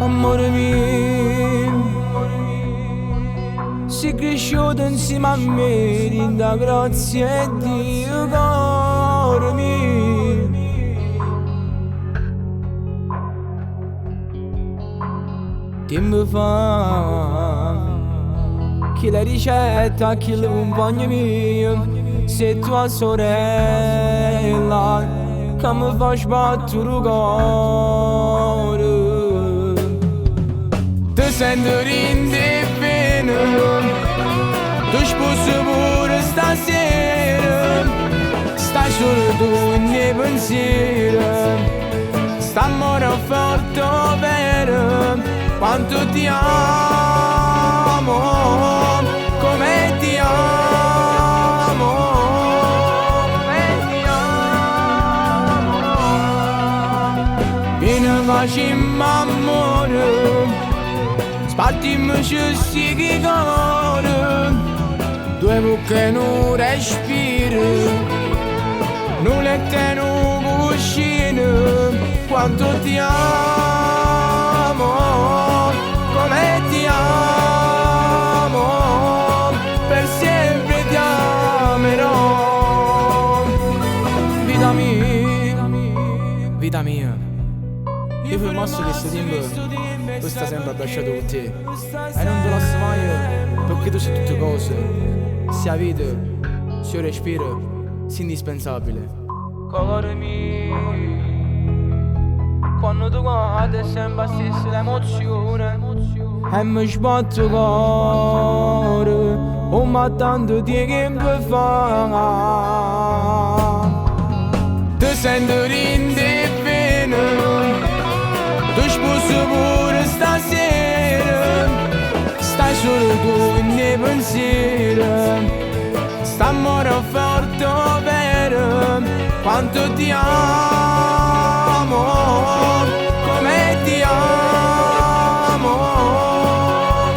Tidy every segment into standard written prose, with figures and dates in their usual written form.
amore mio, sei cresciuto insieme a me, rinda grazie a Dio, cuore mio. Tempo fa, chi la ricetta, chi la compagna mia, sei tua sorella, che mi fa sbattere il cuore. Ti sento rindebbene, tu sposi pure stasera, stai solo tu in nei pensieri, sta amore forte vero. Quanto ti amo, come ti amo, come ti amo. Vieni facciamo amore, spartimmo sì che cuore, due bocche non respiri, non lette non cuscino. Quanto ti amo, come ti amo, per sempre ti amerò. Vita mia, vita mia, io fui mosso che sto tempo tu stai sempre abbracciato con te e non te lascio mai perché tu sei tutte cose, sia vita, sia respiro, sei indispensabile. Cuore mio, quando tu guardi è sempre la stessa emozione e mi sbatto il cuore, oh ma tanto tempo fa. Ti sento rindebbene, tu sposi pure stasera, stai solo tu in nei pensieri, sta amore forte vero. Quanto ti amo, come ti amo,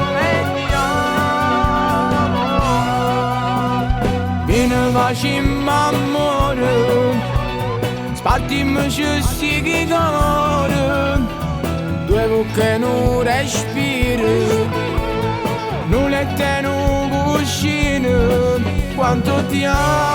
come ti amo. Vieni facciamo amore, spartimmo sì che cuore, due bocche non respiri, non lette non cuscino. Quanto ti amo.